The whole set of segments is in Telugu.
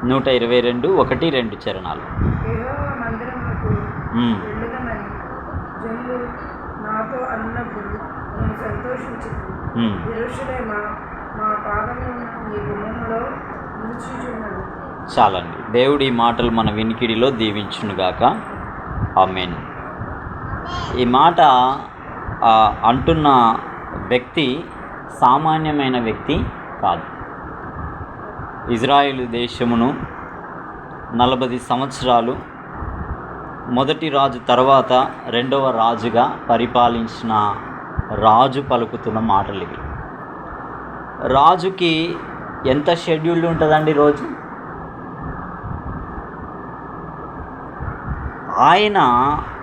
122 1-2 చరణాలు. యెహోవా మందిరమునకు వెళ్ళుదమని జనులు నాతో అన్నప్పుడు నేను సంతోషించితిని. యెరూషలేమా, మా పాదములను నీ గుమ్మములో నిలిచియున్నది. చాలండి. దేవుడు ఈ మాటలు మన వినికిడిలో దీవించునుగాక. ఆమేన్. ఈ మాట అంటున్న వ్యక్తి సామాన్యమైన వ్యక్తి కాదు. ఇజ్రాయేలు దేశమును 40 సంవత్సరాలు మొదటి రాజు తర్వాత రెండవ రాజుగా పరిపాలించిన రాజు పలుకుతున్న మాటలు ఇవి. రాజుకి ఎంత షెడ్యూల్ ఉంటుందండి రోజు? ఆయన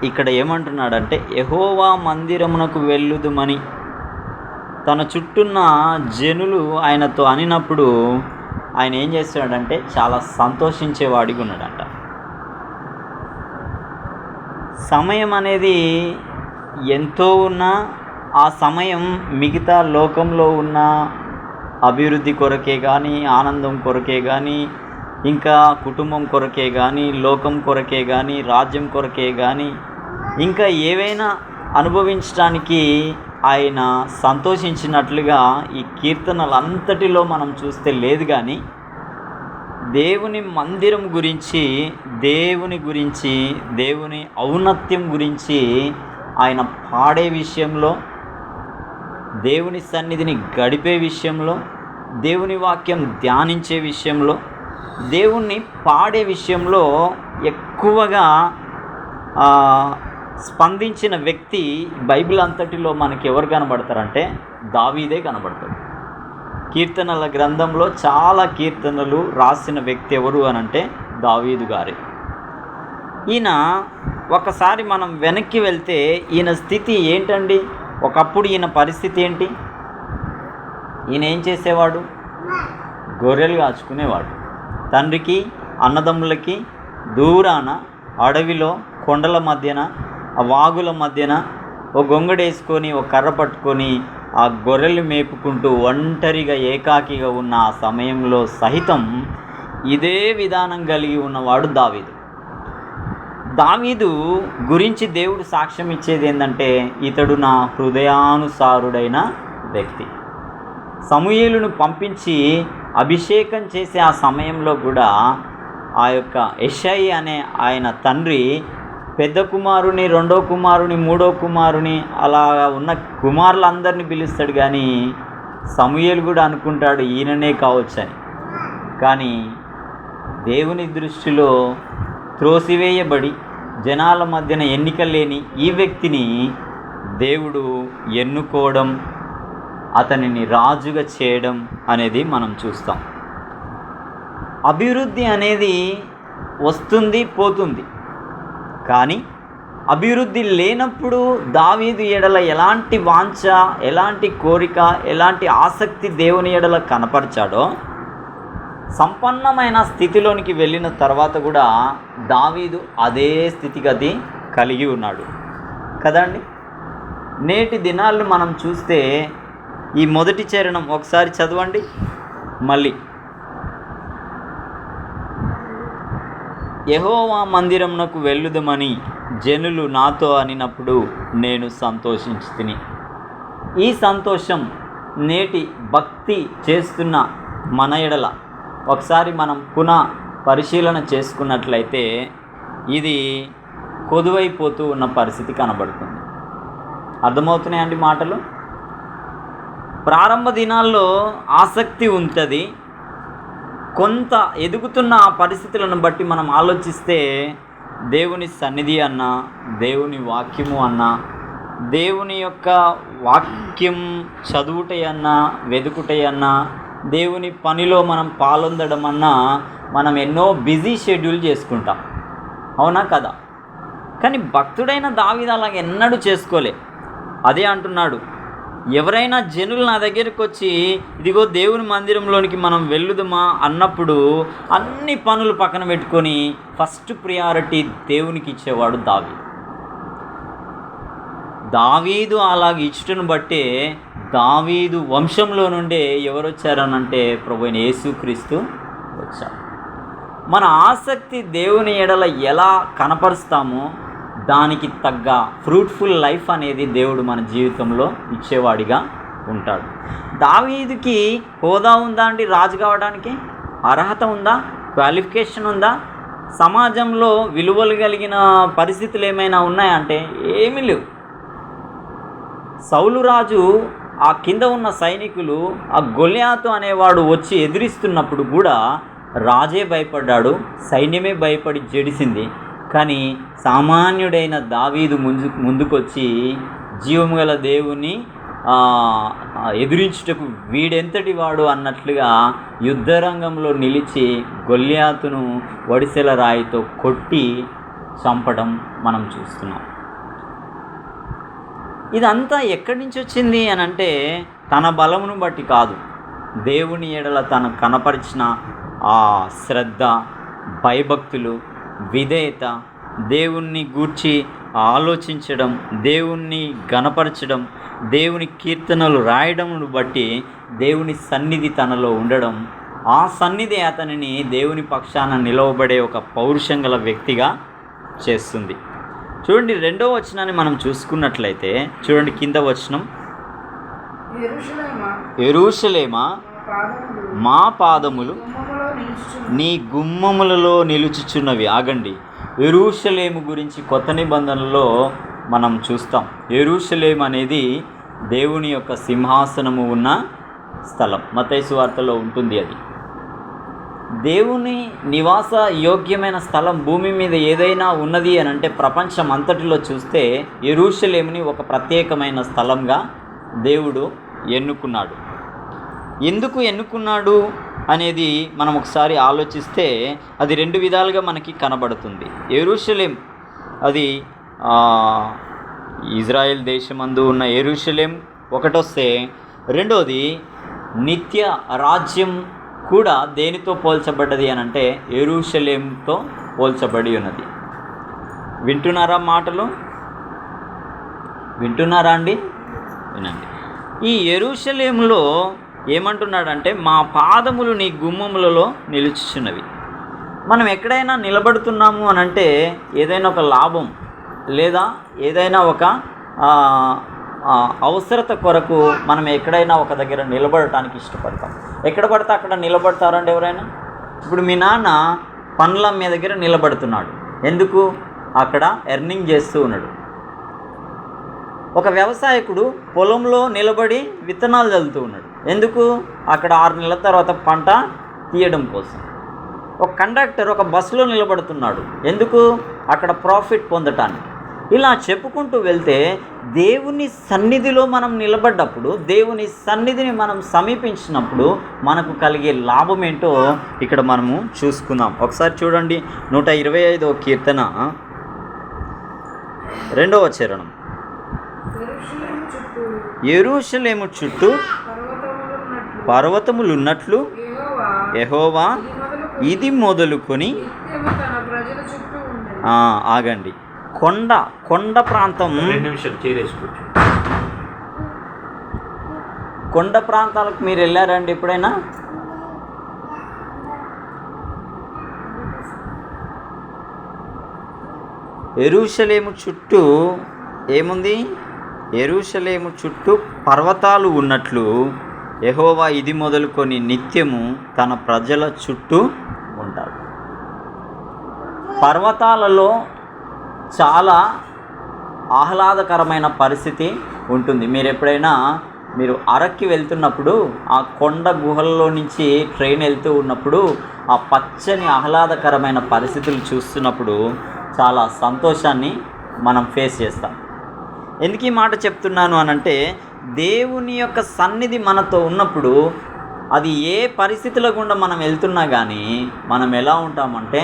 ఇక్కడ ఏమంటున్నాడంటే యెహోవా మందిరమునకు వెళ్ళుదుమని తన చుట్టూన్న జనులు ఆయనతో అనినప్పుడు ఆయన ఏం చేస్తున్నాడంటే చాలా సంతోషించేవాడిగా ఉన్నాడంట. సమయం అనేది ఎంతో ఉన్నా ఆ సమయం మిగతా లోకంలో ఉన్న అభివృద్ధి కొరకే కానీ, ఆనందం కొరకే కానీ, ఇంకా కుటుంబం కొరకే కానీ, లోకం కొరకే కానీ, రాజ్యం కొరకే కానీ, ఇంకా ఏవైనా అనుభవించడానికి ఆయన సంతోషించినట్లుగా ఈ కీర్తనలంతటిలో మనం చూస్తే లేదు. కానీ దేవుని మందిరం గురించి, దేవుని ఔన్నత్యం గురించి ఆయన పాడే విషయంలో, దేవుని సన్నిధిని గడిపే విషయంలో, దేవుని వాక్యం ధ్యానించే విషయంలో, దేవుణ్ణి పాడే విషయంలో ఎక్కువగా స్పందించిన వ్యక్తి బైబిల్ అంతటిలో మనకి ఎవరు కనబడతారంటే దావీదే కనబడతాడు. కీర్తనల గ్రంథంలో చాలా కీర్తనలు రాసిన వ్యక్తి ఎవరు అనంటే దావీదు గారే. ఈయన ఒకసారి మనం వెనక్కి వెళ్తే ఈయన స్థితి ఏంటండి? ఒకప్పుడు ఈయన పరిస్థితి ఏంటి? ఈయన ఏం చేసేవాడు? గొర్రెలు కాచుకునేవాడు. తండ్రికి అన్నదమ్ములకి దూరాన అడవిలో కొండల మధ్యన ఆ వాగుల మధ్యన ఒక గొంగడేసుకొని ఒక కర్ర పట్టుకొని ఆ గొర్రెలు మేపుకుంటూ ఒంటరిగా ఏకాకిగా ఉన్న ఆ సమయంలో సహితం ఇదే విధానం కలిగి ఉన్నవాడు దావీదు. దావీదు గురించి దేవుడు సాక్ష్యం ఇచ్చేది ఏంటంటే ఇతడు నా హృదయానుసారుడైన వ్యక్తి. సమూయేలును పంపించి అభిషేకం చేసే ఆ సమయంలో కూడా ఆ యొక్క యెషై అనే ఆయన తండ్రి పెద్ద కుమారుని, రెండో కుమారుని, మూడో కుమారుని అలా ఉన్న కుమారులందరినీ పిలుస్తాడు. కానీ సమూయేలు కూడా అనుకుంటాడు ఈయననే కావచ్చని. కానీ దేవుని దృష్టిలో త్రోసివేయబడి జనాల మధ్యన ఎన్నిక లేని ఈ వ్యక్తిని దేవుడు ఎన్నుకోవడం, అతనిని రాజుగా చేయడం అనేది మనం చూస్తాం. అభివృద్ధి అనేది వస్తుంది పోతుంది. కానీ అభివృద్ధి లేనప్పుడు దావీదు ఎడల ఎలాంటి వాంఛ, ఎలాంటి కోరిక, ఎలాంటి ఆసక్తి దేవుని ఎడల కనపరిచాడో సంపన్నమైన స్థితిలోనికి వెళ్ళిన తర్వాత కూడా దావీదు అదే స్థితిగతి కలిగి ఉన్నాడు కదండి. నేటి దినాలను మనం చూస్తే ఈ మొదటి చరణం ఒకసారి చదవండి మళ్ళీ. యెహోవా మందిరమునకు వెళ్ళుదమని జనులు నాతో అనినప్పుడు నేను సంతోషించితిని. ఈ సంతోషం నేటి భక్తి చేస్తున్న మన ఎడల ఒకసారి మనం పునః పరిశీలన చేసుకున్నట్లయితే ఇది కొదువైపోతూ ఉన్న పరిస్థితి కనబడుతుంది. అర్థమవుతున్నాయండి మాటలు? ప్రారంభ దినాల్లో ఆసక్తి ఉంటుంది. కొంత ఎదుగుతున్న ఆ పరిస్థితులను బట్టి మనం ఆలోచిస్తే దేవుని సన్నిధి అన్నా, దేవుని వాక్యము అన్నా, దేవుని యొక్క వాక్యం చదువుటయన్నా, వెదుకుటయన్నా, దేవుని పనిలో మనం పాల్గొనడం అన్నా మనం ఎన్నో బిజీ షెడ్యూల్ చేసుకుంటాం. అవునా కదా? కానీ భక్తుడైన దావీదు అలాగ ఎన్నడూ చేసుకోలే. అదే అంటున్నాడు, ఎవరైనా జనులు నా దగ్గరికి వచ్చి ఇదిగో దేవుని మందిరంలోనికి మనం వెళ్ళుదమా అన్నప్పుడు అన్ని పనులు పక్కన పెట్టుకొని ఫస్ట్ ప్రియారిటీ దేవునికి ఇచ్చేవాడు దావీదు. దావీదు అలాగ ఇచ్చుటను బట్టే దావీదు వంశంలో నుండే ఎవరు వచ్చారనంటే ప్రభువైన యేసుక్రీస్తు వచ్చాడు. మన ఆసక్తి దేవుని ఎడల ఎలా కనపరుస్తామో దానికి తగ్గ ఫ్రూట్ఫుల్ లైఫ్ అనేది దేవుడు మన జీవితంలో ఇచ్చేవాడిగా ఉంటాడు. దావీదుకి హోదా ఉందా అండి? రాజు కావడానికి అర్హత ఉందా? క్వాలిఫికేషన్ ఉందా? సమాజంలో విలువలు కలిగిన పరిస్థితులు ఏమైనా ఉన్నాయంటే ఏమీ లేవు. సౌలు రాజు ఆ కింద ఉన్న సైనికులు ఆ గొల్యాతు అనేవాడు వచ్చి ఎదిరిస్తున్నప్పుడు కూడా రాజే భయపడ్డాడు, సైన్యమే భయపడి జడిసింది. కానీ సామాన్యుడైన దావీదు ముందుకొచ్చి జీవము గల దేవుని ఎదిరించుటకు వీడెంతటి వాడు అన్నట్లుగా యుద్ధరంగంలో నిలిచి గొల్యాతును వడిసెల రాయితో కొట్టి చంపడం మనం చూస్తున్నాం. ఇదంతా ఎక్కడి నుంచి వచ్చింది అని అంటే తన బలమును బట్టి కాదు, దేవుని ఎడల తను కనపరిచిన ఆ శ్రద్ధ, భయభక్తులు, విధేయత, దేవుణ్ణి గూర్చి ఆలోచించడం, దేవుణ్ణి గణపరచడం, దేవుని కీర్తనలు రాయడంను బట్టి దేవుని సన్నిధి తనలో ఉండడం, ఆ సన్నిధి అతనిని దేవుని పక్షాన నిలవబడే ఒక పౌరుషం గల వ్యక్తిగా చేస్తుంది. చూడండి, 2వ వచనాన్ని మనం చూసుకున్నట్లయితే చూడండి, కింద వచనం, యెరూషలేమా మా పాదములు నీ గుమ్మములలో నిలుచుచున్నవి. ఆగండి, యెరూషలేము గురించి కొత్త నిబంధనలో మనం చూస్తాం. యెరూషలేము అనేది దేవుని యొక్క సింహాసనము ఉన్న స్థలం. మత్తయి సువార్తలో ఉంటుంది. అది దేవుని నివాస యోగ్యమైన స్థలం భూమి మీద ఏదైనా ఉన్నది అని అంటే ప్రపంచం అంతటిలో చూస్తే యెరూషలేముని ఒక ప్రత్యేకమైన స్థలంగా దేవుడు ఎన్నుకున్నాడు. ఎందుకు ఎన్నుకున్నాడు అనేది మనం ఒకసారి ఆలోచిస్తే అది 2 విధాలుగా మనకి కనబడుతుంది. యెరూషలేం అది ఇజ్రాయెల్ దేశమందు ఉన్న యెరూషలేం ఒకటొస్తే, రెండోది నిత్య రాజ్యం కూడా దేనితో పోల్చబడ్డది అని అంటే యెరూషలేంతో పోల్చబడి ఉన్నది. వింటున్నారా మాటలు? వింటున్నారా అండి? వినండి. ఈ యెరూషలేములో ఏమంటున్నాడంటే మా పాదములు నీ గుమ్మములలో నిలుచుచున్నవి. మనం ఎక్కడైనా నిలబడుతున్నాము అని అంటే ఏదైనా ఒక లాభం లేదా ఏదైనా ఒక అవసరత కొరకు మనం ఎక్కడైనా ఒక దగ్గర నిలబడటానికి ఇష్టపడతాం. ఎక్కడ పడితే అక్కడ నిలబడతారండి ఎవరైనా? ఇప్పుడు మీ నాన్న పండ్ల మీ దగ్గర నిలబడుతున్నాడు. ఎందుకు? అక్కడ ఎర్నింగ్ చేస్తూ ఉన్నాడు. ఒక వ్యవసాయకుడు పొలంలో నిలబడి విత్తనాలు చల్లుతూ ఉన్నాడు. ఎందుకు? అక్కడ 6 నెలల తర్వాత పంట తీయడం కోసం. ఒక కండక్టర్ ఒక బస్సులో నిలబడుతున్నాడు. ఎందుకు? అక్కడ ప్రాఫిట్ పొందటానికి. ఇలా చెప్పుకుంటూ వెళ్తే దేవుని సన్నిధిలో మనం నిలబడ్డప్పుడు, దేవుని సన్నిధిని మనం సమీపించినప్పుడు మనకు కలిగే లాభం ఏంటో ఇక్కడ మనము చూసుకుందాం. ఒకసారి చూడండి, 125వ కీర్తన 2వ చరణం. యెరూషలేము చుట్టూ పర్వతములున్నట్లు యెహోవా ఇది మొదలుకొని, ఆగండి, కొండ ప్రాంతం, కొండ ప్రాంతాలకు మీరు వెళ్ళారండి ఎప్పుడైనా? యెరూషలేము చుట్టూ ఏముంది? యెరూషలేము చుట్టూ పర్వతాలు ఉన్నట్లు యెహోవా ఇది మొదలుకొని నిత్యము తన ప్రజల చుట్టూ ఉంటాడు. పర్వతాలలో చాలా ఆహ్లాదకరమైన పరిస్థితి ఉంటుంది. మీరు ఎప్పుడైనా అరక్కి వెళ్తున్నప్పుడు ఆ కొండ గుహల్లో నుంచి ట్రైన్ వెళ్తూ ఉన్నప్పుడు ఆ పచ్చని ఆహ్లాదకరమైన పరిస్థితులు చూస్తున్నప్పుడు చాలా సంతోషాన్ని మనం ఫేస్ చేస్తాం. ఎందుకు ఈ మాట చెప్తున్నాను అనంటే, దేవుని యొక్క సన్నిధి మనతో ఉన్నప్పుడు అది ఏ పరిస్థితుల గుండా మనం వెళ్తున్నా కానీ మనం ఎలా ఉంటామంటే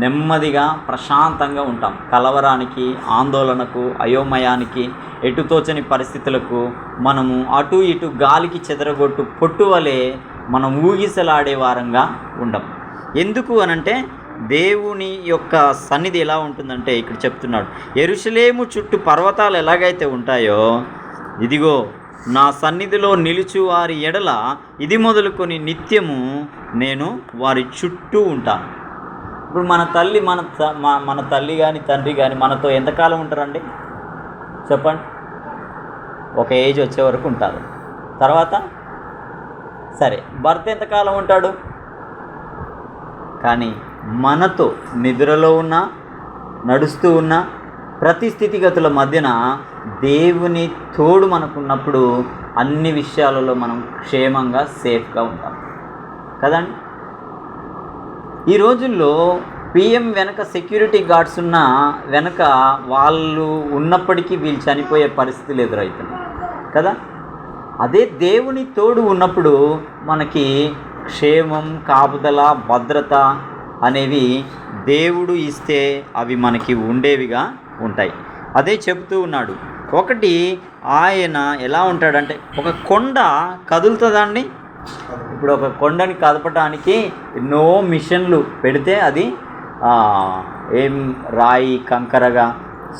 నెమ్మదిగా ప్రశాంతంగా ఉంటాం. కలవరానికి, ఆందోళనకు, అయోమయానికి, ఎటుతోచని పరిస్థితులకు మనము అటు ఇటు గాలికి చెదరగొట్టు పొట్టువలే మనం ఊగిసలాడే వారంగా ఉండం. ఎందుకు అనంటే దేవుని యొక్క సన్నిధి ఎలా ఉంటుందంటే ఇక్కడ చెప్తున్నాడు, యెరూషలేము చుట్టూ పర్వతాలు ఎలాగైతే ఉంటాయో, ఇదిగో నా సన్నిధిలో నిలుచు వారి ఎడల ఇది మొదలుకొని నిత్యము నేను వారి చుట్టూ ఉంటాను. ఇప్పుడు మన తల్లి మన తల్లి కానీ తండ్రి కానీ మనతో ఎంతకాలం ఉంటారండి చెప్పండి? ఒక ఏజ్ వచ్చే వరకు ఉంటారు. తర్వాత సరే, భర్త ఎంతకాలం ఉంటాడు? కానీ మనతో నిద్రలో ఉన్నా, నడుస్తూ ఉన్న ప్రతి స్థితిగతుల మధ్యన దేవుని తోడు మనకున్నప్పుడు అన్ని విషయాలలో మనం క్షేమంగా సేఫ్గా ఉంటాం కదండి. ఈ రోజుల్లో పిఎం వెనక సెక్యూరిటీ గార్డ్స్ ఉన్న వెనక వాళ్ళు ఉన్నప్పటికీ వీళ్ళు చనిపోయే పరిస్థితులు ఎదురవుతున్నాయి కదా. అదే దేవుని తోడు ఉన్నప్పుడు మనకి క్షేమం, కాపుదల, భద్రత అనేవి దేవుడు ఇస్తే అవి మనకి ఉండేవిగా ఉంటాయి. అదే చెబుతూ ఉన్నాడు. ఒకటి, ఆయన ఎలా ఉంటాడంటే, ఒక కొండ కదులుతుందండి. ఇప్పుడు ఒక కొండని కదపడానికి ఎన్నో మిషన్లు పెడితే అది ఏం రాయి, కంకరగా,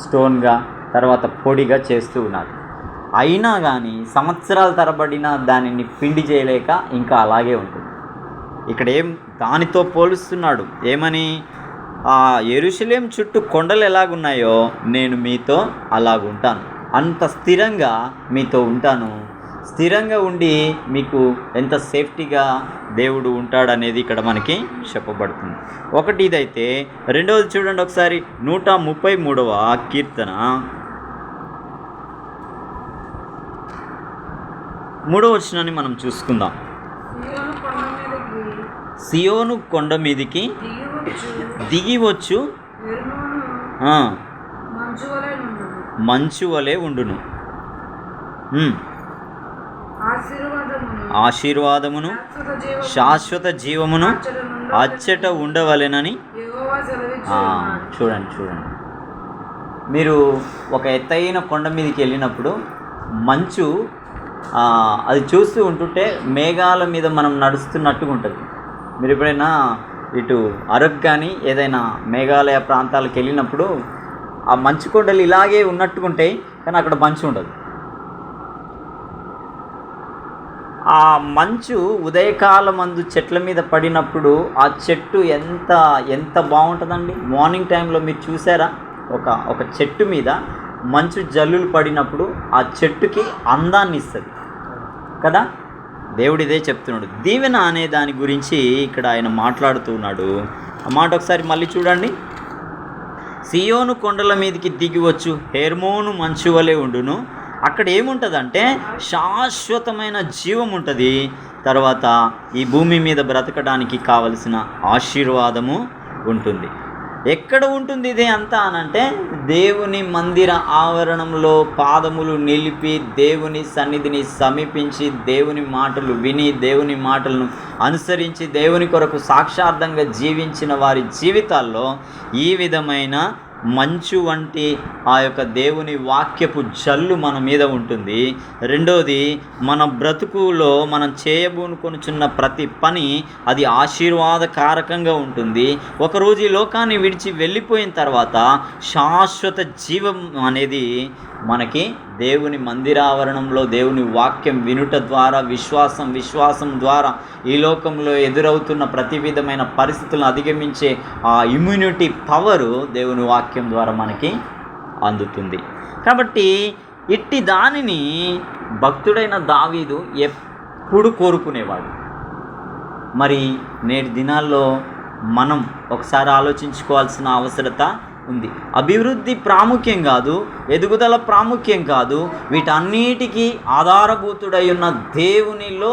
స్టోన్గా, తర్వాత పొడిగా చేస్తూ ఉన్నారు. అయినా కానీ సంవత్సరాల తరబడిన దానిని పిండి చేయలేక ఇంకా అలాగే ఉంటుంది. ఇక్కడ దానితో పోలుస్తున్నాడు. ఏమని? యెరూషలేము చుట్టూ కొండలు ఎలాగున్నాయో నేను మీతో అలాగుంటాను, అంత స్థిరంగా మీతో ఉంటాను. స్థిరంగా ఉండి మీకు ఎంత సేఫ్టీగా దేవుడు ఉంటాడనేది ఇక్కడ మనకి చెప్పబడుతుంది. ఒకటి ఇదైతే. రెండవది చూడండి ఒకసారి, 133వ కీర్తన 3వ వచనాన్ని మనం చూసుకుందాం. సియోను కొండ మీదికి దిగివచ్చు, మంచు వలె ఉండును, ఆశీర్వాదమును శాశ్వత జీవమును అచ్చట ఉండవలెనని. చూడండి, మీరు ఒక ఎత్తైన కొండ మీదకి వెళ్ళినప్పుడు మంచు అది చూస్తూ ఉంటుంటే మేఘాల మీద మనం నడుస్తున్నట్టుగా ఉంటుంది. మీరు ఎప్పుడైనా ఇటు అరకు కానీ ఏదైనా మేఘాలయ ప్రాంతాలకు వెళ్ళినప్పుడు ఆ మంచు కొండలు ఇలాగే ఉన్నట్టుగా ఉంటాయి, కానీ అక్కడ మంచు ఉండదు. ఆ మంచు ఉదయకాలం మందు చెట్ల మీద పడినప్పుడు ఆ చెట్టు ఎంత బాగుంటుందండి. మార్నింగ్ టైంలో మీరు చూసారా? ఒక చెట్టు మీద మంచు జల్లులు పడినప్పుడు ఆ చెట్టుకి అందాన్ని ఇస్తుంది కదా. దేవుడు ఇదే చెప్తున్నాడు. దీవెన అనే దాని గురించి ఇక్కడ ఆయన మాట్లాడుతూ ఉన్నాడు. ఆ మాట ఒకసారి మళ్ళీ చూడండి. సియోను కొండల మీదకి దిగివచ్చు, హెర్మోను మంచు వలె ఉండును. అక్కడ ఏముంటుందంటే శాశ్వతమైన జీవం ఉంటుంది. తర్వాత ఈ భూమి మీద బ్రతకడానికి కావలసిన ఆశీర్వాదము ఉంటుంది. ఎక్కడ ఉంటుంది ఇది అంతా అనంటే, దేవుని మందిర ఆవరణంలో పాదములు నిలిపి దేవుని సన్నిధిని సమీపించి దేవుని మాటలు విని దేవుని మాటలను అనుసరించి దేవుని కొరకు సాక్షార్థంగా జీవించిన వారి జీవితాల్లో ఈ విధమైన మంచు వంటి ఆ యొక్క దేవుని వాక్యపు జల్లు మన మీద ఉంటుంది. రెండోది, మన బ్రతుకులో మనం చేయబూనుకొనుచున్న ప్రతి పని అది ఆశీర్వాదకారకంగా ఉంటుంది. ఒకరోజు ఈ లోకాన్ని విడిచి వెళ్ళిపోయిన తర్వాత శాశ్వత జీవం అనేది మనకి దేవుని మందిరావరణంలో దేవుని వాక్యం వినుట ద్వారా విశ్వాసం ద్వారా ఈ లోకంలో ఎదురవుతున్న ప్రతి విధమైన పరిస్థితులను అధిగమించే ఆ ఇమ్యూనిటీ పవరు దేవుని వాక్యం ద్వారా మనకి అందుతుంది. కాబట్టి ఇట్టి దానిని భక్తుడైన దావీదు ఎప్పుడు కోరుకునేవాడు. మరి నేటి దినాల్లో మనం ఒకసారి ఆలోచించుకోవాల్సిన అవసరత ఉంది. అభివృద్ధి ప్రాముఖ్యం కాదు, ఎదుగుదల ప్రాముఖ్యం కాదు, వీటన్నిటికీ ఆధారభూతుడై ఉన్న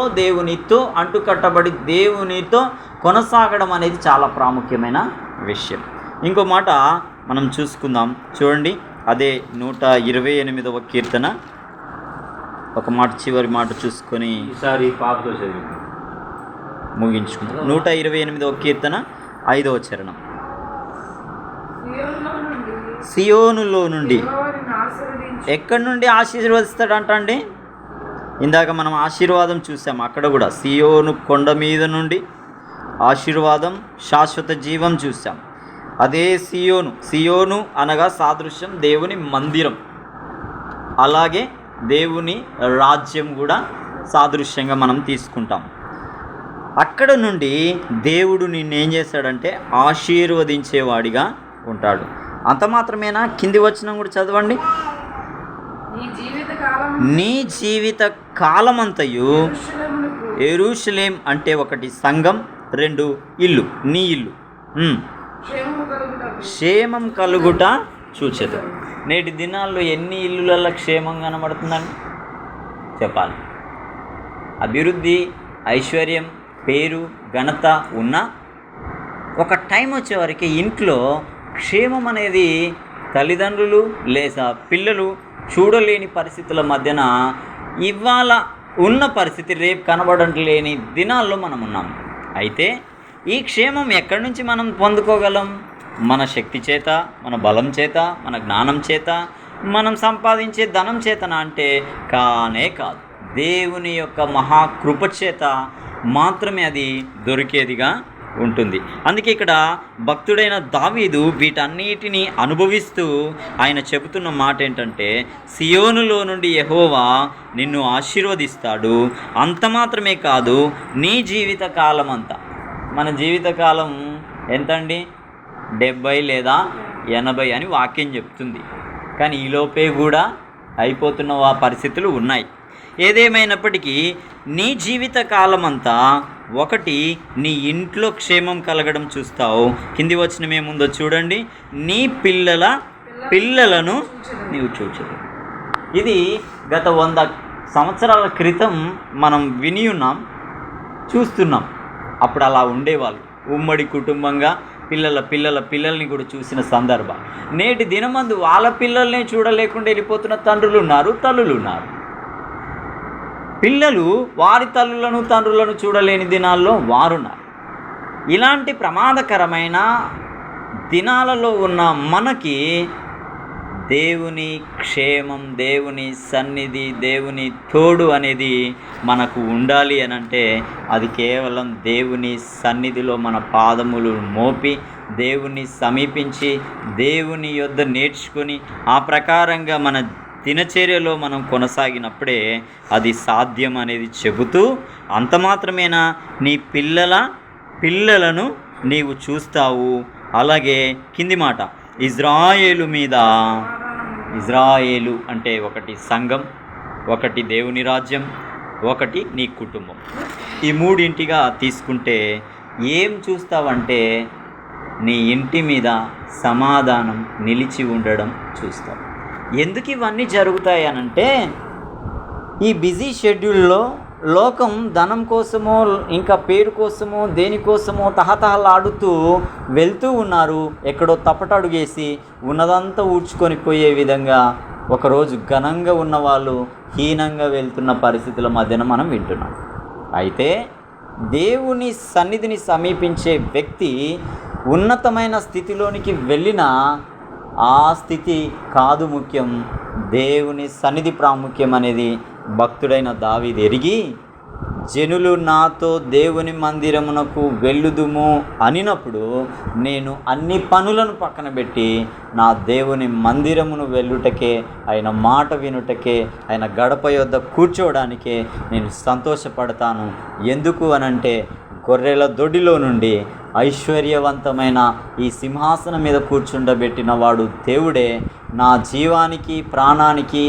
దేవునితో అంటుకట్టబడి దేవునితో కొనసాగడం అనేది చాలా ప్రాముఖ్యమైన విషయం. ఇంకో మాట మనం చూసుకుందాం. చూడండి, అదే 128వ కీర్తన ఒక మాట, చివరి మాట చూసుకొని ఈసారి పాపతో చదివి ముగించుకుందాం. 128వ కీర్తన 5వ చరణం. సియోనులో నుండి ఎక్కడి నుండి ఆశీర్వదిస్తాడంట అండి? ఇందాక మనం ఆశీర్వాదం చూసాం, అక్కడ కూడా సియోను కొండ మీద నుండి ఆశీర్వాదం, శాశ్వత జీవం చూసాం. అదే సియోను అనగా సాదృశ్యం దేవుని మందిరం, అలాగే దేవుని రాజ్యం కూడా సాదృశ్యంగా మనం తీసుకుంటాం. అక్కడ నుండి దేవుడు నిన్నేం చేస్తాడంటే ఆశీర్వదించేవాడిగా ఉంటాడు. అంత మాత్రమేనా? కింది వచనం కూడా చదవండి. నీ జీవిత కాలమంతయు యెరూషలేం అంటే ఒకటి సంఘం, 2 ఇల్లు, నీ ఇల్లు క్షేమం కలుగుట చూచెదు. నేటి దినాల్లో ఎన్ని ఇల్లులలో క్షేమం కనబడుతుందండి చెప్పాలి? అభివృద్ధి, ఐశ్వర్యం, పేరు, ఘనత ఉన్నా ఒక టైం వచ్చేవారికి ఇంట్లో క్షేమం అనేది తల్లిదండ్రులు లేదా పిల్లలు చూడలేని పరిస్థితుల మధ్యన ఇవాళ ఉన్న పరిస్థితి రేపు కనబడలేని దినాల్లో మనం ఉన్నాం. అయితే ఈ క్షేమం ఎక్కడి నుంచి మనం పొందుకోగలం? మన శక్తి చేత, మన బలం చేత, మన జ్ఞానం చేత, మనం సంపాదించే ధనం చేతన అంటే కానే కాదు. దేవుని యొక్క మహాకృప చేత మాత్రమే అది దొరికేదిగా ఉంటుంది. అందుకే ఇక్కడ భక్తుడైన దావీదు వీటన్నిటిని అనుభవిస్తూ ఆయన చెబుతున్న మాట ఏంటంటే, సియోనులో నుండి యెహోవా నిన్ను ఆశీర్వదిస్తాడు. అంత మాత్రమే కాదు, నీ జీవిత కాలం అంతా. మన జీవితకాలం ఎంతండి? 70 లేదా 80 అని వాక్యం చెప్తుంది. కానీ ఈలోపే కూడా అయిపోతున్న పరిస్థితులు ఉన్నాయి. ఏదేమైనప్పటికీ నీ జీవిత కాలం అంతా ఒకటి నీ ఇంట్లో క్షేమం కలగడం చూస్తావు. కింది వచనం ఏముందో చూడండి. నీ పిల్లలను నీవు చూచదు. ఇది గత 100 సంవత్సరాల క్రితం మనం విని ఉన్నాం, చూస్తున్నాం. అప్పుడు అలా ఉండేవాళ్ళు, ఉమ్మడి కుటుంబంగా పిల్లల్ని కూడా చూసిన సందర్భాలు. నేటి దినమందు వాళ్ళ పిల్లల్ని చూడలేకుండా వెళ్ళిపోతున్న తండ్రులు ఉన్నారు, తల్లులు ఉన్నారు. పిల్లలు వారి తండ్రులను చూడలేని దినాల్లో వారున్నారు. ఇలాంటి ప్రమాదకరమైన దినాలలో ఉన్న మనకి దేవుని క్షేమం, దేవుని సన్నిధి, దేవుని తోడు అనేది మనకు ఉండాలి అని అంటే అది కేవలం దేవుని సన్నిధిలో మన పాదములు మోపి దేవుని సమీపించి దేవుని యొద్ద నేర్చుకొని ఆ ప్రకారంగా మన దినచర్యలో మనం కొనసాగినప్పుడే అది సాధ్యం అనేది చెబుతూ, అంత మాత్రమేనా, నీ పిల్లలను నీవు చూస్తావు. అలాగే కింది మాట, ఇజ్రాయేలు మీద. ఇజ్రాయేలు అంటే ఒకటి సంఘం, ఒకటి దేవుని రాజ్యం, ఒకటి నీ కుటుంబం. ఈ మూడింటిగా తీసుకుంటే ఏం చూస్తావంటే నీ ఇంటి మీద సమాధానం నిలిచి ఉండడం చూస్తావు. ఎందుకు ఇవన్నీ జరుగుతాయి అనంటే, ఈ బిజీ షెడ్యూల్లో లోకం ధనం కోసమో ఇంకా పేరు కోసమో దేనికోసమో తహతహలాడుతూ వెళ్తూ ఉన్నారు. ఎక్కడో తప్పటడుగేసి ఉన్నదంతా ఊడ్చుకొని పోయే విధంగా ఒకరోజు ఘనంగా ఉన్నవాళ్ళు హీనంగా వెళ్తున్న పరిస్థితుల మధ్యన మనం వింటున్నాం. అయితే దేవుని సన్నిధిని సమీపించే వ్యక్తి ఉన్నతమైన స్థితిలోనికి వెళ్ళిన ఆ స్థితి కాదు ముఖ్యం, దేవుని సన్నిధి ప్రాముఖ్యం అనేది భక్తుడైన దావీదు ఎరిగి, జనులు నాతో దేవుని మందిరమునకు వెళ్ళుదుము అనినప్పుడు నేను అన్ని పనులను పక్కన పెట్టి నా దేవుని మందిరమును వెళ్ళుటకే, ఆయన మాట వినుటకే, ఆయన గడప యొద్ద కూర్చోవడానికే నేను సంతోషపడతాను. ఎందుకు అనంటే, గొర్రెల దొడ్డిలో నుండి ఐశ్వర్యవంతమైన ఈ సింహాసనం మీద కూర్చుండబెట్టిన వాడు దేవుడే. నా జీవానికి ప్రాణానికి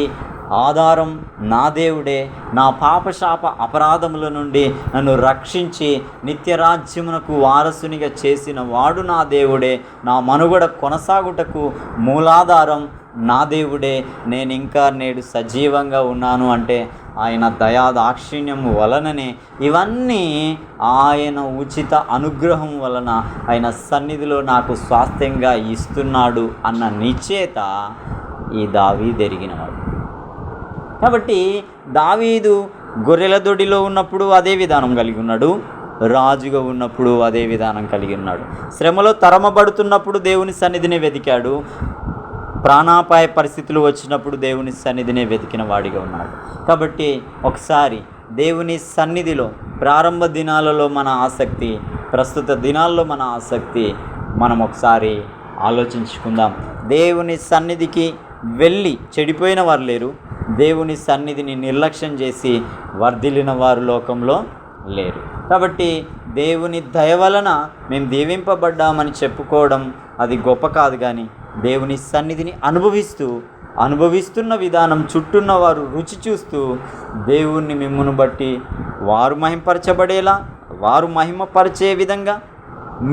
ఆధారం నా దేవుడే. నా పాపశాప అపరాధముల నుండి నన్ను రక్షించి నిత్యరాజ్యమునకు వారసునిగా చేసిన వాడు నా దేవుడే. నా మనుగడ కొనసాగుటకు మూలాధారం నా దేవుడే. నేను ఇంకా నేడు సజీవంగా ఉన్నాను అంటే ఆయన దయాదాక్షిణ్యం వలననే, ఇవన్నీ ఆయన ఉచిత అనుగ్రహం వలన ఆయన సన్నిధిలో నాకు స్వాస్థ్యంగా ఇస్తున్నాడు అన్న నిశ్చయత ఈ దావీదు ఎరిగినవాడు. కాబట్టి దావీదు గొర్రెల దొడిలో ఉన్నప్పుడు అదే విధానం కలిగి ఉన్నాడు, రాజుగా ఉన్నప్పుడు అదే విధానం కలిగి ఉన్నాడు. శ్రమలో తరమబడుతున్నప్పుడు దేవుని సన్నిధిని వెతికాడు, ప్రాణాపాయ పరిస్థితులు వచ్చినప్పుడు దేవుని సన్నిధిని వెతికిన వాడిగా ఉన్నాడు. కాబట్టి ఒకసారి దేవుని సన్నిధిలో ప్రారంభ దినాలలో మన ఆసక్తి, ప్రస్తుత దినాల్లో మన ఆసక్తి మనం ఒకసారి ఆలోచించుకుందాం. దేవుని సన్నిధికి వెళ్ళి చెడిపోయిన వారు లేరు, దేవుని సన్నిధిని నిర్లక్ష్యం చేసి వర్ధిల్లిన వారు లోకంలో లేరు. కాబట్టి దేవుని దయ వలన మేము దీవింపబడ్డామని చెప్పుకోవడం అది గొప్ప కాదు, కానీ దేవుని సన్నిధిని అనుభవిస్తున్న విధానం చుట్టూన్న వారు రుచి చూస్తూ దేవుణ్ణి మిమ్మును బట్టి వారు మహిమపరచబడేలా, వారు మహిమపరిచే విధంగా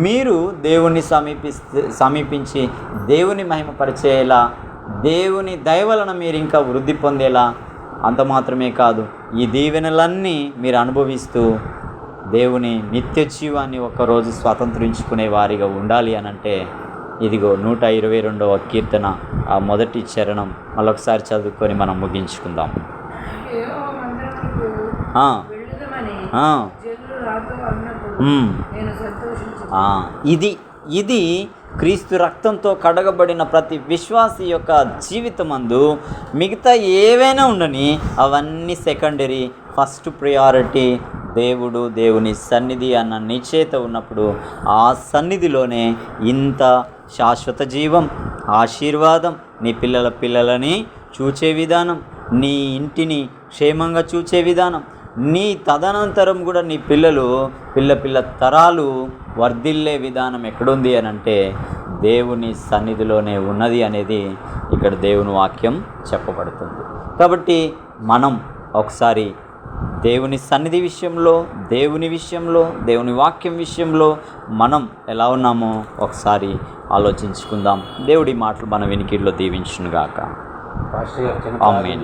మీరు దేవుణ్ణి సమీపించి దేవుని మహిమపరిచేలా, దేవుని దయ వలన మీరు ఇంకా వృద్ధి పొందేలా, అంత మాత్రమే కాదు ఈ దీవెనలన్నీ మీరు అనుభవిస్తూ దేవుని నిత్య జీవాన్ని ఒకరోజు స్వతంత్రించుకునే వారిగా ఉండాలి అని అంటే ఇదిగో 122వ కీర్తన ఆ మొదటి చరణం మళ్ళొకసారి చదువుకొని మనం ముగించుకుందాం. యెహోవా మందిరమునకు ఆ, వెళ్ళుదమని ఆ, జనులు నాతో అన్నప్పుడు ఉమ్. నేను సంతోషించాను. ఇది క్రీస్తు రక్తంతో కడగబడిన ప్రతి విశ్వాసి యొక్క జీవితమందు మిగతా ఏవైనా ఉండని అవన్నీ సెకండరీ, ఫస్ట్ ప్రయారిటీ దేవుడు, దేవుని సన్నిధి అన్న నిశ్చయత ఉన్నప్పుడు ఆ సన్నిధిలోనే ఇంత శాశ్వత జీవం, ఆశీర్వాదం, నీ పిల్లలని చూచే విధానం, నీ ఇంటిని క్షేమంగా చూచే విధానం, నీ తదనంతరం కూడా నీ పిల్ల తరాలు వర్ధిల్లే విధానం ఎక్కడుంది అని అంటే దేవుని సన్నిధిలోనే ఉన్నది అనేది ఇక్కడ దేవుని వాక్యం చెప్పబడుతుంది. కాబట్టి మనం ఒకసారి దేవుని సన్నిధి విషయంలో, దేవుని వాక్యం విషయంలో మనం ఎలా ఉన్నామో ఒకసారి ఆలోచించుకుందాం. దేవుడి మాటలు మన వినికిడిలో దీవించునుగాక. ఆమేన్.